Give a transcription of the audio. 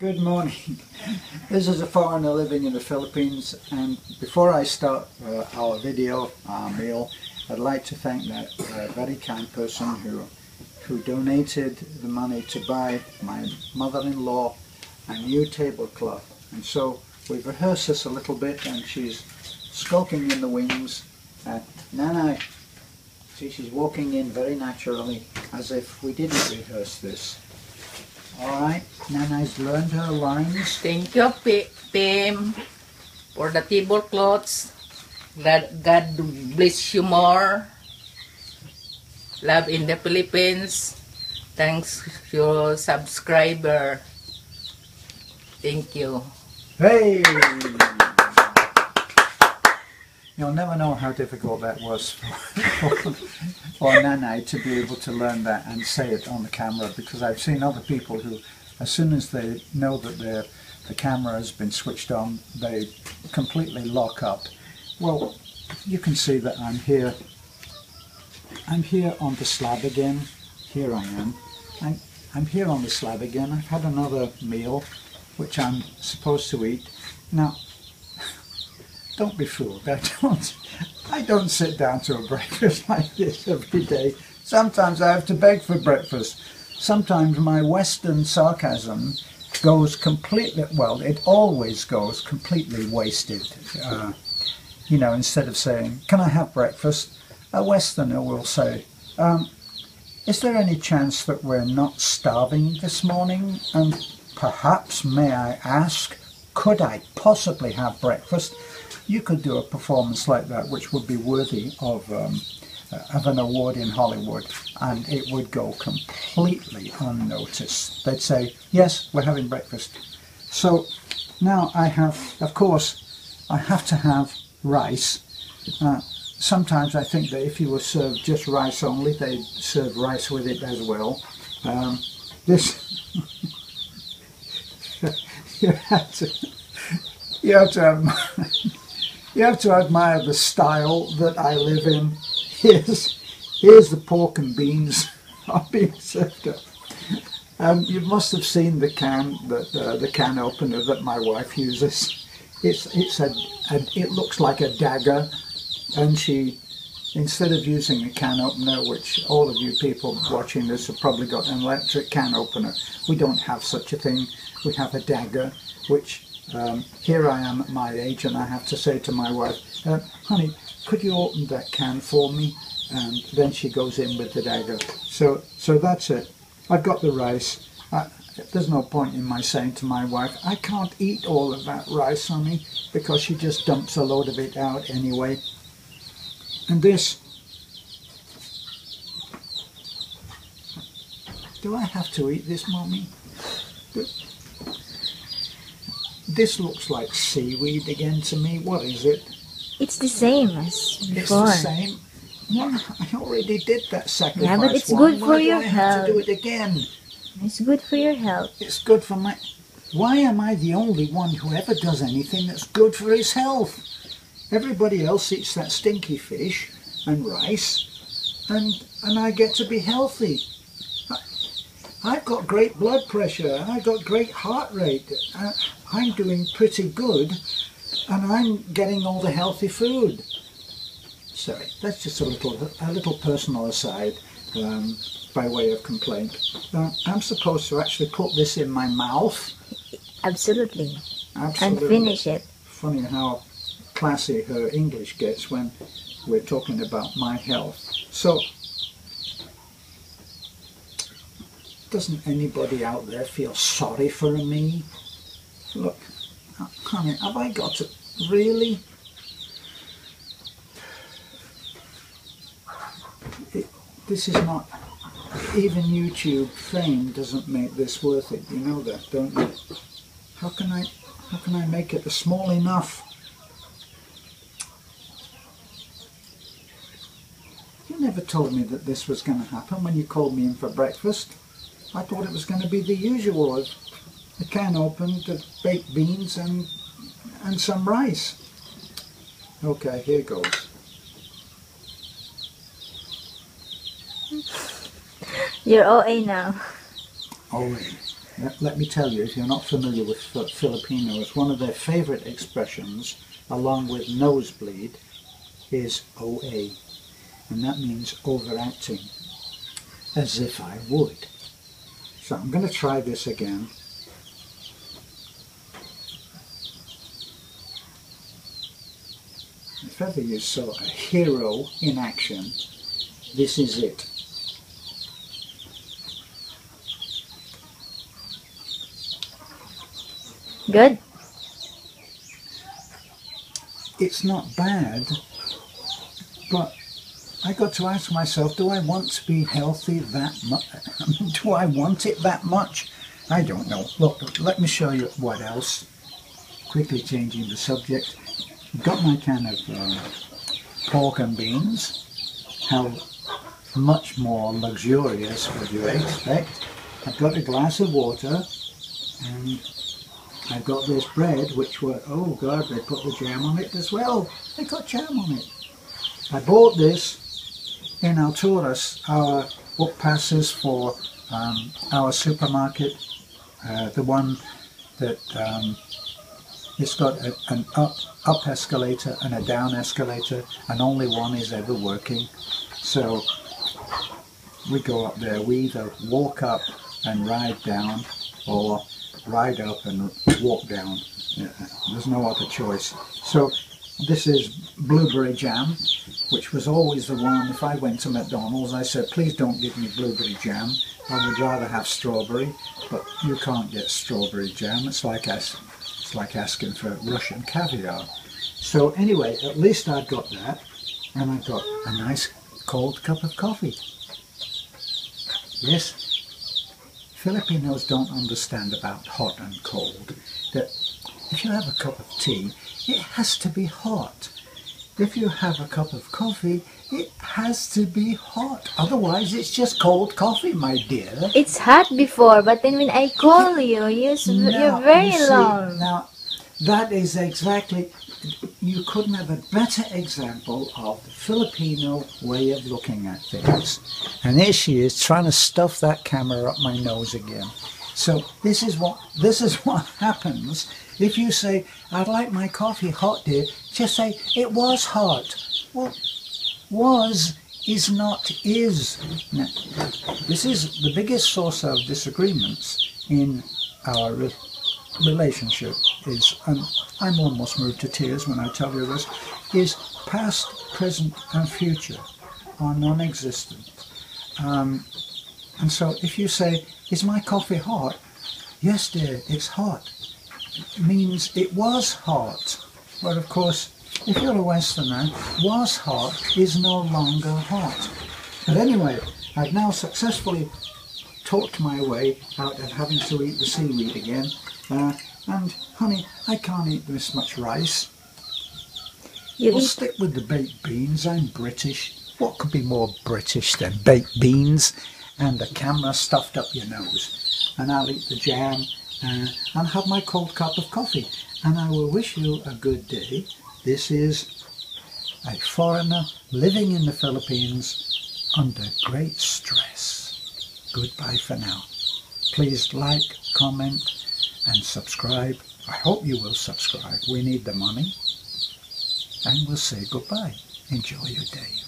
Good morning. This is a foreigner living in the Philippines, and before I start our video, our meal, I'd like to thank that very kind person who donated the money to buy my mother-in-law a new tablecloth. And so we've rehearsed this a little bit, and she's skulking in the wings. Nanay, see, she's walking in very naturally, as if we didn't rehearse this. Alright, Nanay's learned her lines. Thank you, Pim, for the tablecloths. God bless you more. Love in the Philippines. Thanks to your subscriber. Thank you. Hey! You'll never know how difficult that was for Nanay to be able to learn that and say it on the camera, because I've seen other people who, as soon as they know that the camera has been switched on, they completely lock up. Well, you can see that I'm here on the slab again. Here I am. I'm here on the slab again. I've had another meal, which I'm supposed to eat. Now, don't be fooled. I don't sit down to a breakfast like this every day. Sometimes I have to beg for breakfast. Sometimes my Western sarcasm goes completely, well, it always goes completely wasted. You know, instead of saying, "Can I have breakfast?" a Westerner will say, "Is there any chance that we're not starving this morning? And perhaps, may I ask, could I possibly have breakfast?" You could do a performance like that, which would be worthy of an award in Hollywood, and it would go completely unnoticed. They'd say, "Yes, we're having breakfast." So now I have, of course, I have to have rice. Sometimes I think that if you were served just rice only, they'd serve rice with it as well. This you have to admire the style that I live in. Here's the pork and beans are being served up. You must have seen the can opener that my wife uses. It looks like a dagger, and she, instead of using a can opener, which all of you people watching this have probably got an electric can opener, we don't have such a thing. We have a dagger, which here I am at my age, and I have to say to my wife, "Honey, could you open that can for me?" And then she goes in with the dagger. So that's it. I've got the rice. There's no point in my saying to my wife, "I can't eat all of that rice, honey," because she just dumps a load of it out anyway. And this, do I have to eat this, Mommy? This looks like seaweed again to me. What is it? It's the same as before. It's the same? Yeah, I already did that sacrifice. Yeah, but it's good for your health. Why do I have to do it again? It's good for your health. It's good for my... Why am I the only one who ever does anything that's good for his health? Everybody else eats that stinky fish and rice, and I get to be healthy. I've got great blood pressure, I've got great heart rate, I'm doing pretty good, and I'm getting all the healthy food. Sorry, that's just a little personal aside, by way of complaint. I'm supposed to actually put this in my mouth. Absolutely. Absolutely. And finish it. Funny how classy her English gets when we're talking about my health. So, doesn't anybody out there feel sorry for me? Look, honey, have I got to... Really? This is not... Even YouTube fame doesn't make this worth it. You know that, don't you? How can I make it small enough? You never told me that this was going to happen when you called me in for breakfast. I thought it was going to be the usual of a can opened, baked beans and some rice. Okay, here goes. You're OA now. OA. let me tell you, if you're not familiar with Filipinos, one of their favorite expressions, along with nosebleed, is OA. And that means overacting, as if I would. So I'm going to try this again. If ever you saw a hero in action, this is it. Good. It's not bad, but I got to ask myself, do I want to be healthy that much? Do I want it that much? I don't know. Look, let me show you what else. Quickly changing the subject. I've got my can of pork and beans. How much more luxurious would you expect? I've got a glass of water, and I've got this bread, which were, oh God, they put the jam on it as well. They got jam on it. I bought this in Alturas, our book passes for our supermarket, the one that it's got an up escalator and a down escalator, and only one is ever working. So we go up there, we either walk up and ride down, or ride up and walk down. There's no other choice. So this is blueberry jam, which was always the one, if I went to McDonald's, I said, please don't give me blueberry jam. I would rather have strawberry, but you can't get strawberry jam. It's like asking for Russian caviar. So anyway, at least I've got that, and I've got a nice cold cup of coffee. Yes, Filipinos don't understand about hot and cold. That if you have a cup of tea, it has to be hot. If you have a cup of coffee, it has to be hot. Otherwise, it's just cold coffee, my dear. It's hot before, but then when I call you, you're very long. Now, that is exactly, you couldn't have a better example of the Filipino way of looking at things. And here she is trying to stuff that camera up my nose again. So this is what happens if you say, I'd like my coffee hot, dear. Just say, it was hot. Well, was is not is. Now, this is the biggest source of disagreements in our relationship is, and I'm almost moved to tears when I tell you this, is past, present and future are non-existent. And so if you say, is my coffee hot? Yes, dear, it's hot. It means it was hot. But of course, if you're a Westerner, was hot is no longer hot. But anyway, I've now successfully talked my way out of having to eat the seaweed again. And honey, I can't eat this much rice. We'll stick with the baked beans. I'm British. What could be more British than baked beans and a camera stuffed up your nose? And I'll eat the jam and have my cold cup of coffee. And I will wish you a good day. This is a foreigner living in the Philippines under great stress. Goodbye for now. Please like, comment and subscribe. I hope you will subscribe. We need the money. And we'll say goodbye. Enjoy your day.